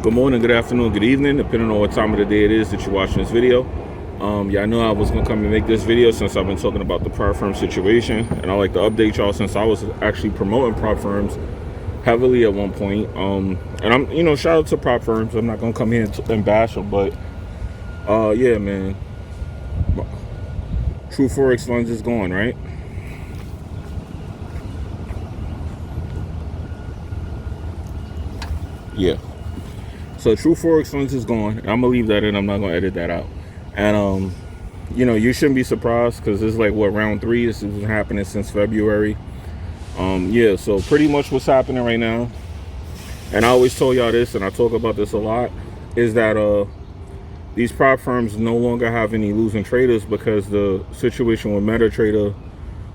Good morning, good afternoon, good evening, depending on what time of the day it is that you're watching this video. Yeah, I know I was gonna come and make this video since I've been talking about the prop firm situation, and I like to update y'all since I was actually promoting prop firms heavily at one point. And I'm, shout out to prop firms. I'm not gonna come here and bash them, but yeah, man, True Forex Funds is gone, right? Yeah. So True Forex Funds is gone. I'm gonna leave that in. I'm not gonna edit that out. And you shouldn't be surprised because this is like what, round 3. This has been happening since February. Yeah. So pretty much what's happening right now, and I always told y'all this, and I talk about this a lot, is that these prop firms no longer have any losing traders because the situation with MetaTrader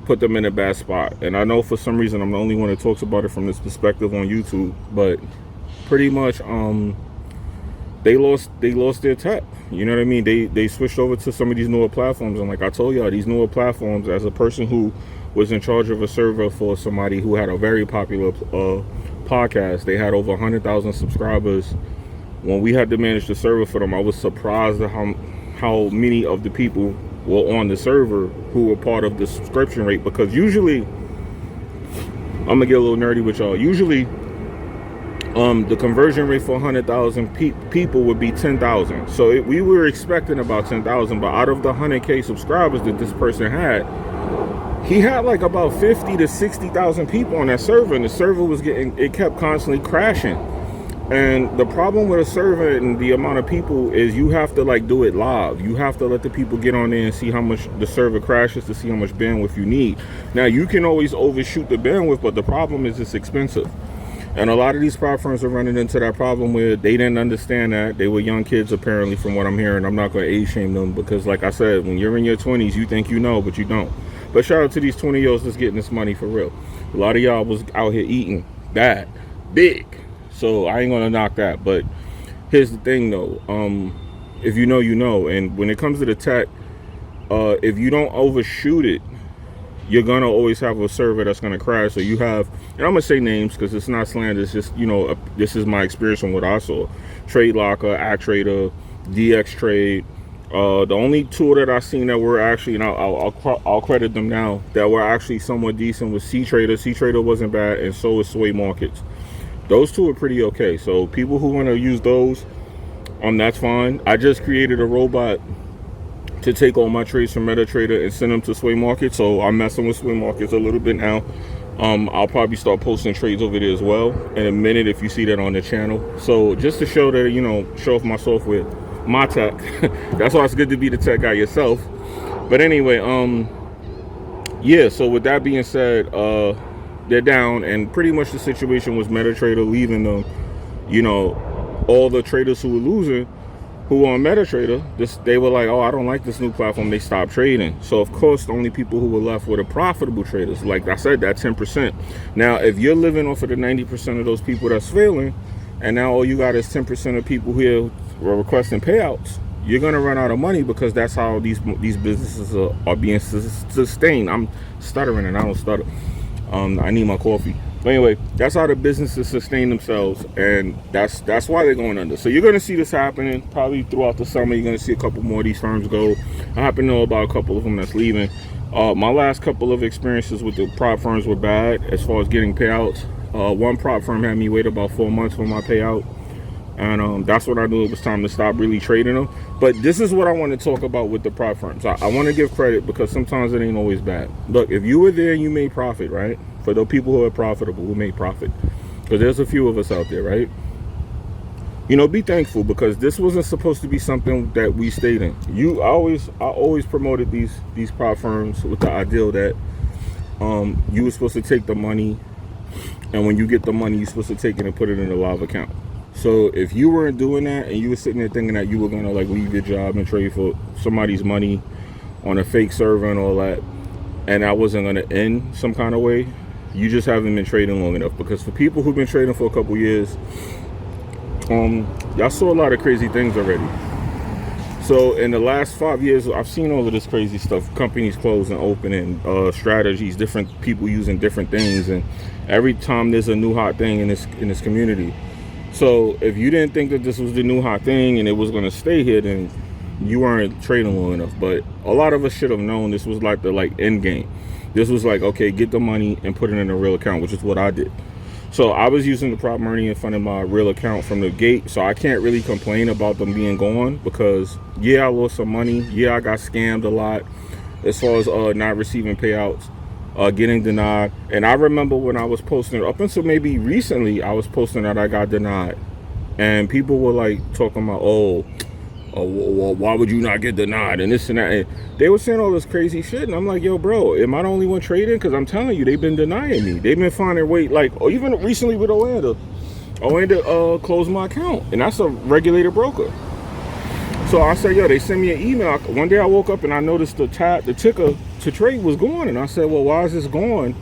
put them in a bad spot. And I know for some reason I'm the only one that talks about it from this perspective on YouTube, but pretty much they lost their tech. You know what I mean? They switched over to some of these newer platforms, and like I told y'all, these newer platforms, as a person who was in charge of a server for somebody who had a very popular podcast, they had over 100,000 subscribers. When we had to manage the server for them, I was surprised at how many of the people were on the server who were part of the subscription rate, because usually, I'm gonna get a little nerdy with y'all, usually the conversion rate for 100,000 people would be 10,000. So we were expecting about 10,000, but out of the 100K subscribers that this person had, he had like about 50 to 60,000 people on that server, and the server was it kept constantly crashing. And the problem with a server and the amount of people is you have to like do it live. You have to let the people get on there and see how much the server crashes to see how much bandwidth you need. Now, you can always overshoot the bandwidth, but the problem is it's expensive. And a lot of these prop firms are running into that problem where they didn't understand that. They were young kids, apparently, from what I'm hearing. I'm not going to age shame them because, like I said, when you're in your 20s, you think you know, but you don't. But shout out to these 20-year-olds that's getting this money for real. A lot of y'all was out here eating bad, big. So I ain't going to knock that. But here's the thing, though. If you know, you know. And when it comes to the tech, if you don't overshoot it, you're going to always have a server that's going to crash. So you have, and I'm going to say names because it's not slander. It's just, this is my experience from what I saw. Trade Locker, ActTrader, DX Trade. The only two that I've seen that were actually, and I'll credit them now, that were actually somewhat decent was C-Trader. C-Trader wasn't bad, and so is Sway Markets. Those two are pretty okay. So people who want to use those, that's fine. I just created a robot to take all my trades from MetaTrader and send them to Sway Markets. So I'm messing with Sway Markets a little bit now. I'll probably start posting trades over there as well in a minute if you see that on the channel. So just to show that, show off my software, my tech. That's why it's good to be the tech guy yourself. But anyway, yeah, so with that being said, they're down, and pretty much the situation was MetaTrader leaving them, all the traders who were losing, who were on MetaTrader, they were like, oh, I don't like this new platform. They stopped trading. So, of course, the only people who were left were the profitable traders. Like I said, that 10%. Now, if you're living off of the 90% of those people that's failing, and now all you got is 10% of people here were requesting payouts, you're going to run out of money, because that's how these businesses are being sustained. I'm stuttering, and I don't stutter. I need my coffee. But anyway, that's how the businesses sustain themselves, and that's why they're going under. So you're going to see this happening probably throughout the summer. You're going to see a couple more of these firms go. I happen to know about a couple of them that's leaving. My last couple of experiences with the prop firms were bad as far as getting payouts. One prop firm had me wait about 4 months for my payout, and that's when I knew it was time to stop really trading them. But this is what I want to talk about with the prop firms. I want to give credit, because sometimes it ain't always bad. Look, if you were there and you made profit, right? For the people who are profitable, who made profit, because there's a few of us out there, right? Be thankful, because this wasn't supposed to be something that we stayed in. I always promoted these prop firms with the ideal that you were supposed to take the money, and when you get the money, you're supposed to take it and put it in a live account. So if you weren't doing that, and you were sitting there thinking that you were gonna like leave your job and trade for somebody's money on a fake server and all that, and that wasn't gonna end some kind of way, you just haven't been trading long enough. Because for people who've been trading for a couple years, y'all saw a lot of crazy things already. So in the last 5 years, I've seen all of this crazy stuff. Companies closing, opening, strategies, different people using different things, and every time there's a new hot thing in this community. So if you didn't think that this was the new hot thing and it was going to stay here, then you weren't trading long enough. But a lot of us should have known this was like the end game. This was like, okay, get the money and put it in a real account, which is what I did. So I was using the prop money in front of my real account from the gate. So I can't really complain about them being gone because, yeah, I lost some money. Yeah, I got scammed a lot as far as not receiving payouts, getting denied. And I remember when I was posting, up until maybe recently, I was posting that I got denied. And people were like talking about, well, why would you not get denied and this and that, and they were saying all this crazy shit, and I'm like, yo, bro, am I the only one trading? Because I'm telling you, they've been denying me. They've been finding way, like, or even recently with Orlando closed my account, and that's a regulated broker. So I said, yo, they sent me an email. One day I woke up and I noticed the ticker to trade was gone, and I said, well, why is this gone?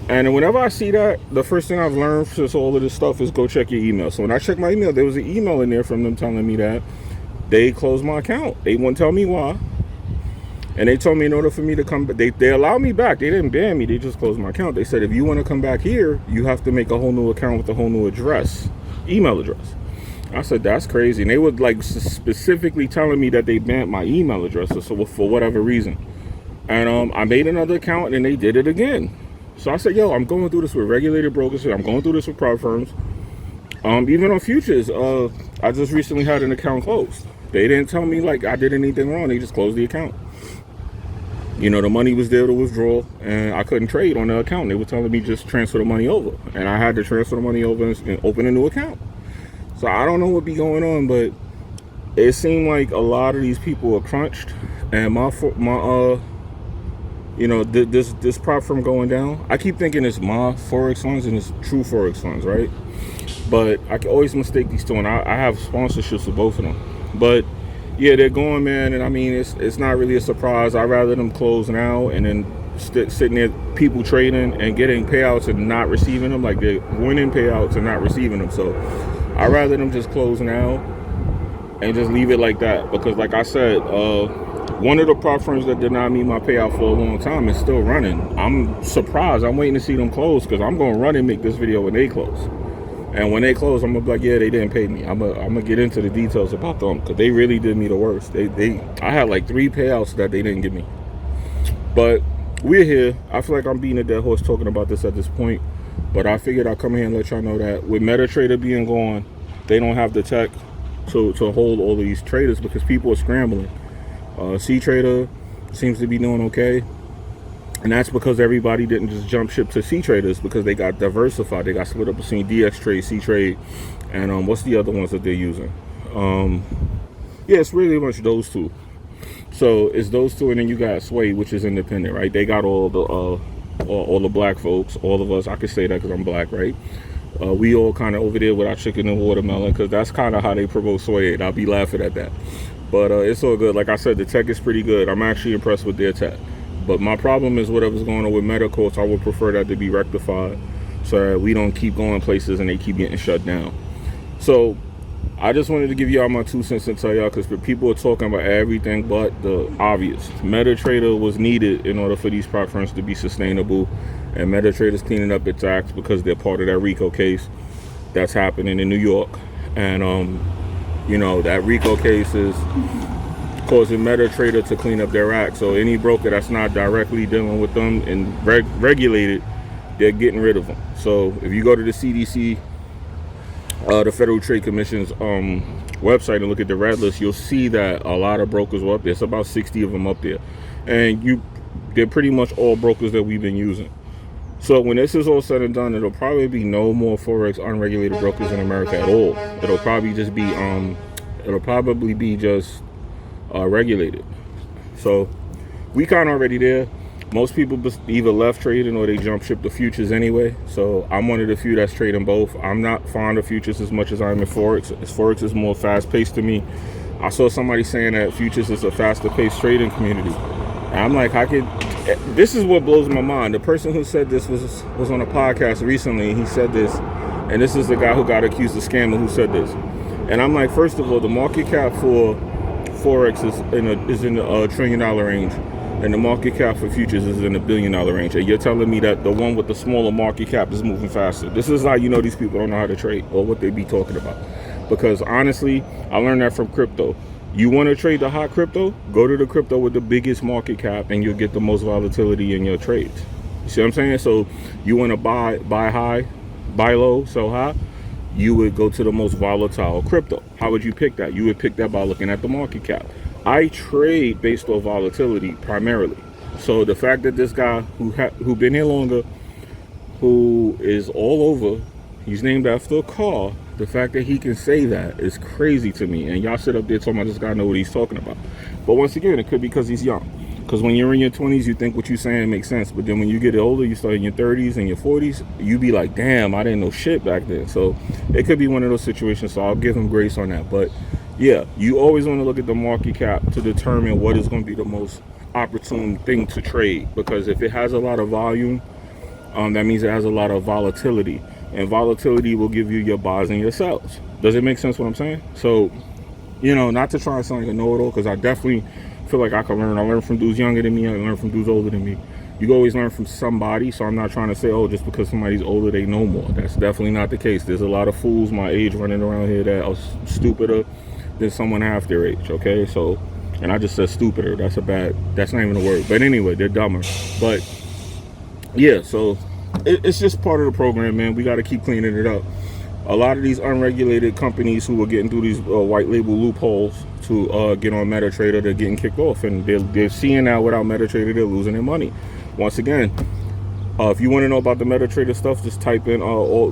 And whenever I see that, the first thing I've learned since all of this stuff is go check your email. So when I checked my email, there was an email in there from them telling me that they closed my account. They wouldn't tell me why. And they told me in order for me to come, they allowed me back. They didn't ban me. They just closed my account. They said, if you want to come back here, you have to make a whole new account with a whole new address, email address. I said, that's crazy. And they were like specifically telling me that they banned my email address so for whatever reason. And I made another account and they did it again. So I said, yo, I'm going through this with regulated brokers. I'm going through this with prop firms. Even on futures, I just recently had an account closed. They didn't tell me like I did anything wrong. They just closed the account. You know, the money was there to withdraw, and I couldn't trade on the account. They were telling me just transfer the money over, and I had to transfer the money over and open a new account. So I don't know what be going on, but it seemed like a lot of these people are crunched, and this prop firm going down. I keep thinking it's my Forex funds and it's True Forex funds, right? But I can always mistake these two, and I have sponsorships of both of them. But yeah, they're going, man, and I mean, it's not really a surprise. I'd rather them close now and then sitting there, people trading and getting payouts and not receiving them, like they're winning payouts and not receiving them. So I'd rather them just close now and just leave it like that, because like I said, one of the prop firms that denied me my payout for a long time is still running. I'm surprised. I'm waiting to see them close, because I'm going to run and make this video when they close. And when they close, I'm gonna be like, yeah, they didn't pay me. I'm gonna get into the details about them, because they really did me the worst. I had like 3 payouts that they didn't give me. But we're here. I feel like I'm beating a dead horse talking about this at this point. But I figured I'd come here and let y'all know that with MetaTrader being gone, they don't have the tech to hold all of these traders, because people are scrambling. C-Trader seems to be doing okay. And that's because everybody didn't just jump ship to C-Traders, because they got diversified. They got split up between DX Trade, C-Trade, and what's the other ones that they're using? Yeah, it's really much those two. So it's those two, and then you got Sway, which is independent, right? They got all the black folks, all of us. I can say that because I'm black, right? We all kind of over there with our chicken and watermelon, because that's kind of how they promote Sway, and I'll be laughing at that. But it's all good. Like I said, the tech is pretty good. I'm actually impressed with their tech. But my problem is whatever's going on with medical, so I would prefer that to be rectified, so that we don't keep going places and they keep getting shut down. So I just wanted to give y'all my 2 cents and tell y'all, because people are talking about everything but the obvious. MetaTrader was needed in order for these prop firms to be sustainable, and MetaTrader's cleaning up its acts because they're part of that RICO case that's happening in New York. And that RICO case is causing MetaTrader to clean up their act. So any broker that's not directly dealing with them and regulated, they're getting rid of them. So if you go to the CDC, the Federal Trade Commission's website, and look at the red list, you'll see that a lot of brokers were up there. It's about 60 of them up there, and they're pretty much all brokers that we've been using. So when this is all said and done, it'll probably be no more Forex unregulated brokers in America at all. It'll probably just be regulated. So we kind of already there. Most people either left trading or they jump ship the futures anyway. So I'm one of the few that's trading both. I'm not fond of futures as much as I'm in Forex. Forex is more fast paced to me. I saw somebody saying that futures is a faster paced trading community, and I'm like, this is what blows my mind. The person who said this was on a podcast recently, and he said this, and this is the guy who got accused of scamming who said this. And I'm like, first of all, the market cap for Forex is in the $1 trillion range, and the market cap for futures is in the $1 billion range, and you're telling me that the one with the smaller market cap is moving faster. This is how you know these people don't know how to trade or what they be talking about. Because honestly, I learned that from crypto. You want to trade the hot crypto? Go to the crypto with the biggest market cap, and you'll get the most volatility in your trades. You see what I'm saying? So you want to buy high, buy low, sell high. You would go to the most volatile crypto. How would you pick that? You would pick that by looking at the market cap. I trade based on volatility primarily. So the fact that this guy who been here longer, who is all over, he's named after a car. The fact that he can say that is crazy to me. And y'all sit up there talking about this guy know what he's talking about. But once again, it could be because he's young. Because when you're in your 20s, you think what you're saying makes sense. But then when you get older, you start in your 30s and your 40s, you be like, damn, I didn't know shit back then. So it could be one of those situations. So I'll give him grace on that. But yeah, you always want to look at the market cap to determine what is going to be the most opportune thing to trade. Because if it has a lot of volume, that means it has a lot of volatility. And volatility will give you your buys and your sells. Does it make sense what I'm saying? So, you know, not to try and sound like a know-it-all, because I definitely feel like I can learn. I learn from dudes younger than me. I learn from dudes older than me. You can always learn from somebody. So I'm not trying to say, oh, just because somebody's older, they know more. That's definitely not the case. There's a lot of fools my age running around here that are stupider than someone half their age, okay? So, and I just said stupider. That's not even a word. But anyway, they're dumber. But yeah, so it's just part of the program, man. We got to keep cleaning it up. A lot of these unregulated companies who are getting through these white label loopholes to get on MetaTrader, they're getting kicked off, and they're seeing now without MetaTrader, they're losing their money. Once again, if you want to know about the MetaTrader stuff, just type in,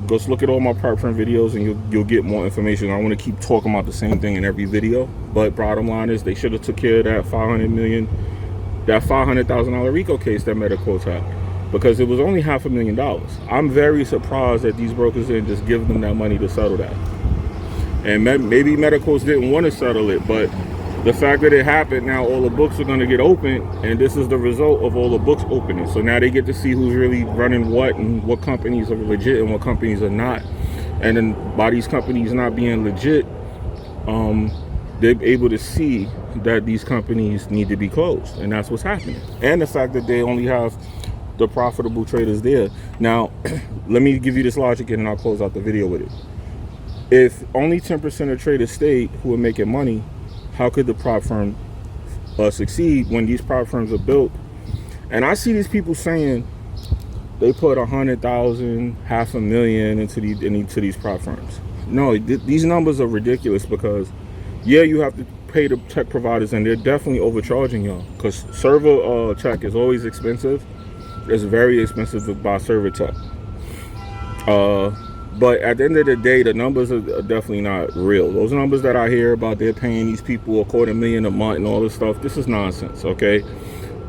just look at all my prep firm videos, and you'll get more information. I want to keep talking about the same thing in every video, but bottom line is they should have took care of that $500,000 RICO case that MetaQuotes had. Because it was only $500,000. I'm very surprised that these brokers didn't just give them that money to settle that. And maybe MetaQuotes didn't want to settle it, but the fact that it happened, now all the books are going to get open, and this is the result of all the books opening. So now they get to see who's really running what, and what companies are legit and what companies are not. And then by these companies not being legit, they're able to see that these companies need to be closed, and that's what's happening. And the fact that they only have the profitable traders there. Now, let me give you this logic and I'll close out the video with it. If only 10% of traders stayed who are making money, how could the prop firm succeed when these prop firms are built? And I see these people saying they put 100,000, $500,000 into these prop firms. No, these numbers are ridiculous, because yeah, you have to pay the tech providers, and they're definitely overcharging y'all, because server tech is always expensive. It's very expensive to buy server tech. But at the end of the day, the numbers are definitely not real. Those numbers that I hear about, they're paying these people $250,000 a month and all this stuff, this is nonsense, okay?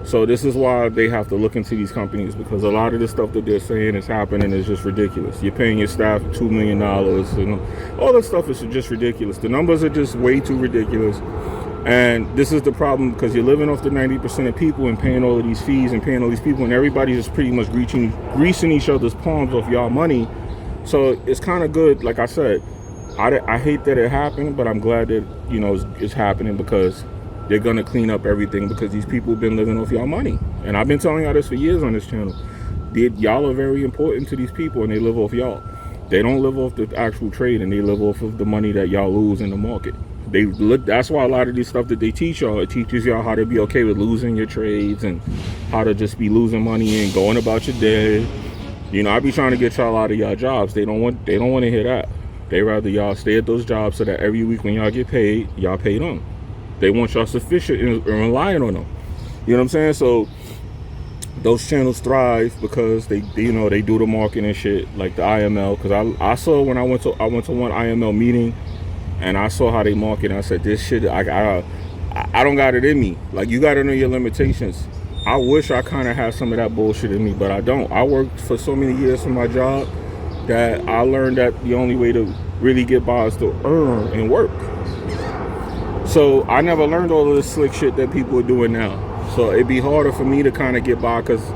So this is why they have to look into these companies, because a lot of the stuff that they're saying is happening is just ridiculous. You're paying your staff $2 million, and all that stuff is just ridiculous. The numbers are just way too ridiculous. And this is the problem, because you're living off the 90% of people and paying all of these fees and paying all these people, and everybody's just pretty much greasing each other's palms off y'all money. So it's kind of good. Like I said, I hate that it happened, but I'm glad that, you know, it's happening, because they're going to clean up everything, because these people have been living off y'all money. And I've been telling y'all this for years on this channel. Y'all are very important to these people, and they live off y'all. They don't live off the actual trade, and they live off of the money that y'all lose in the market. That's why a lot of this stuff that they teach y'all, it teaches y'all how to be okay with losing your trades, and how to just be losing money and going about your day. You know, I be trying to get y'all out of y'all jobs. They don't want to hear that. They rather y'all stay at those jobs, so that every week when y'all get paid, y'all pay them. They want y'all sufficient and relying on them. You know what I'm saying? So those channels thrive because they do the marketing and shit, like the IML. Because I saw when I went to one IML meeting, and I saw how they market, and I said, this shit, I don't got it in me. Like, you got to know your limitations. I wish I kind of had some of that bullshit in me, but I don't. I worked for so many years for my job that I learned that the only way to really get by is to earn and work. So I never learned all of this slick shit that people are doing now. So it'd be harder for me to kind of get by, because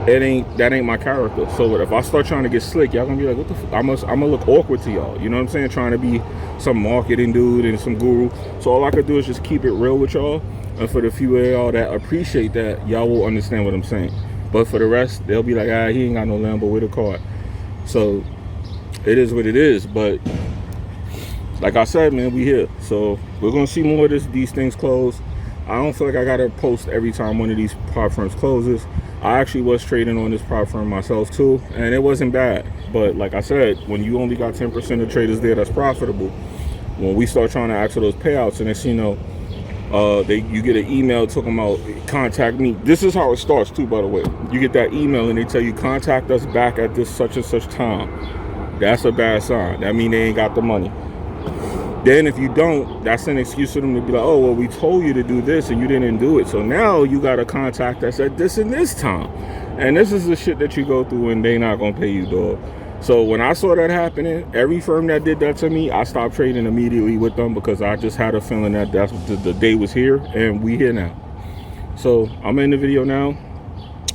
that ain't my character. So if I start trying to get slick, y'all gonna be like, what the fuck? I'm gonna look awkward to y'all. You know what I'm saying? Trying to be some marketing dude and some guru. So all I could do is just keep it real with y'all. And for the few of y'all that appreciate that, y'all will understand what I'm saying. But for the rest, they'll be like, ah, he ain't got no Lambo with a card. So it is what it is. But like I said, man, we here. So we're gonna see more of these things close. I don't feel like I gotta post every time one of these prop firms closes. I actually was trading on this prop firm myself too, and it wasn't bad. But like I said, when you only got 10% of traders there that's profitable, when we start trying to ask for those payouts, and it's, you know, you get an email talking about contact me. This is how it starts too, by the way. You get that email and they tell you contact us back at this such and such time. That's a bad sign. That means they ain't got the money. Then if you don't, that's an excuse for them to be like, oh, well, we told you to do this and you didn't do it. So now you got to contact us at this and this time. And this is the shit that you go through and they not going to pay you, dog. So when I saw that happening, every firm that did that to me, I stopped trading immediately with them because I just had a feeling that the day was here and we here now. So I'm in the video now.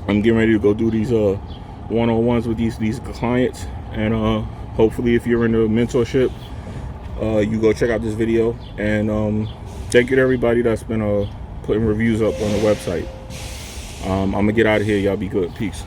I'm getting ready to go do these one-on-ones with these clients. And hopefully if you're in the mentorship, you go check out this video, and thank you to everybody that's been putting reviews up on the website. I'm gonna get out of here. Y'all be good. Peace.